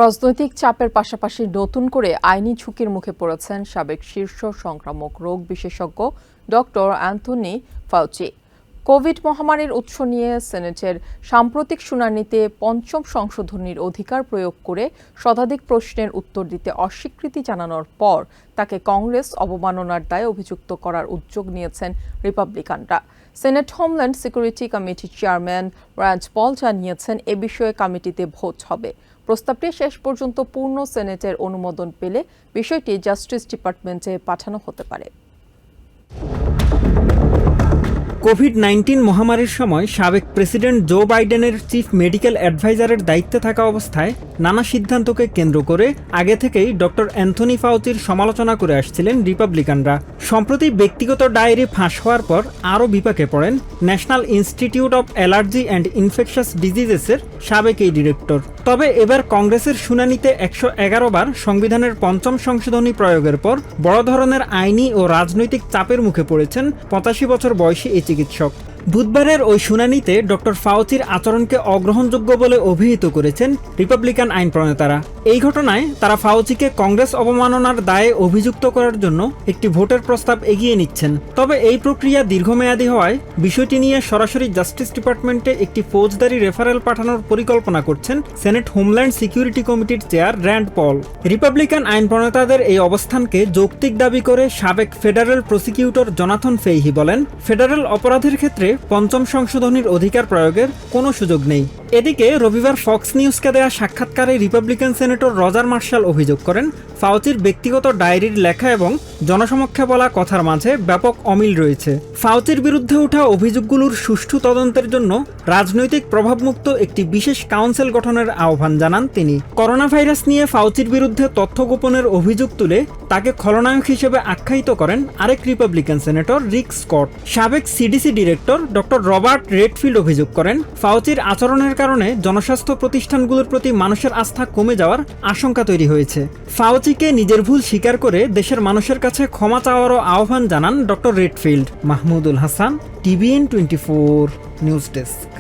রাজনৈতিক চাপের পাশাপাশি নতুন করে আইনি ঝুঁকির মুখে পড়েছেন সাবেক শীর্ষ সংক্রামক রোগ বিশেষজ্ঞ ডক্টর অ্যান্থনি ফাউচি। কোভিড মহামারীর উৎস নিয়ে সেনেটের সাম্প্রতিক শুনানিতে পঞ্চম সংশোধনীর অধিকার প্রয়োগ করে শতাধিক প্রশ্নের উত্তর দিতে অস্বীকৃতি জানানোর পর তাকে কংগ্রেস অবমাননার দায়ে অভিযুক্ত করার উদ্যোগ নিয়েছেন রিপাবলিকানরা। সেনেট হোমল্যান্ড সিকিউরিটি কমিটির চেয়ারম্যান রান্ড পল জানিয়েছেন, এ বিষয়ে কমিটিতে ভোট হবে। প্রস্তাবটি শেষ পর্যন্ত পূর্ণ সেনেটের অনুমোদন পেলে বিষয়টি জাস্টিস ডিপার্টমেন্টে পাঠানো হতে পারে। কোভিড-19 মহামারীর সময় সাবেক প্রেসিডেন্ট জো বাইডেনের চিফ মেডিকেল অ্যাডভাইজারের দায়িত্বে থাকা অবস্থায় নানা সিদ্ধান্তকে কেন্দ্র করে আগে থেকেই ডক্টর অ্যান্থনি ফাউচির সমালোচনা করে আসছিলেন রিপাবলিকানরা। সম্প্রতি ব্যক্তিগত ডায়েরি ফাঁস হওয়ার পর আরও বিপাকে পড়েন national institute of allergy and infectious ডিজিজেসের সাবেক এই ডিরেক্টর। তবে এবার কংগ্রেসের শুনানিতে 111 বার সংবিধানের পঞ্চম সংশোধনী প্রয়োগের পর বড় ধরনের আইনি ও রাজনৈতিক চাপের মুখে পড়েছেন 85 বছর বয়সী এই চিকিৎসক। বুধবারের ওই শুনানিতে ডক্টর ফাউচির আচরণকে অগ্রহণযোগ্য বলে অভিহিত করেছেন রিপাবলিকান আইন প্রণেতারা। এই ঘটনায় তারা ফাউচিকে কংগ্রেস অবমাননার দায়ে অভিযুক্ত করার জন্য একটি ভোটের প্রস্তাব এগিয়ে নিচ্ছেন। তবে এই প্রক্রিয়া দীর্ঘমেয়াদী হওয়ায় বিষয়টি নিয়ে সরাসরি জাস্টিস ডিপার্টমেন্টে একটি ফৌজদারি রেফারেল পাঠানোর পরিকল্পনা করছেন সেনেট হোমল্যান্ড সিকিউরিটি কমিটির চেয়ার রান্ড পল। রিপাবলিকান আইন প্রণেতাদের এই অবস্থানকে যৌক্তিক দাবি করে সাবেক ফেডারেল প্রসিকিউটর জোনাথন ফেইহি বলেন, ফেডারেল অপরাধের ক্ষেত্রে পঞ্চম সংশোধনীর অধিকার প্রয়োগের কোনো সুযোগ নেই। এদিকে রবিবার ফক্স নিউজকে দেয়া সাক্ষাৎকারে রিপাবলিকান সেনেটর রজার মার্শাল অভিযোগ করেন, ফাউচির ব্যক্তিগত ডায়েরির লেখা এবং জনসমক্ষে বলা কথার মাঝে ব্যাপক অমিল রয়েছে। ফাউচির বিরুদ্ধে ওঠা অভিযোগগুলোর সুষ্ঠু তদন্তের জন্য রাজনৈতিক প্রভাবমুক্ত একটি বিশেষ কাউন্সিল গঠনের আহ্বান জানান তিনি। করোনা ভাইরাস নিয়ে ফাউচির বিরুদ্ধে তথ্য গোপনের অভিযোগ তুলে তাকে খলনায়ক হিসেবে আখ্যায়িত করেন আরেক রিপাবলিকান সেনেটর রিক স্কট। সাবেক CDC director doctor Robert Redfield অভিযোগ করেন, ফাউচির আচরণের কারণে জনস্বাস্থ্য প্রতিষ্ঠানগুলোর প্রতি মানুষের আস্থা কমে যাওয়ার আশঙ্কা তৈরি হয়েছে। ফাউচিকে নিজের ভুল স্বীকার করে দেশের মানুষের কাছে ক্ষমা চাওয়ারও আহ্বান জানান doctor Redfield. Mahmudul Hasan, TVN 24 news desk.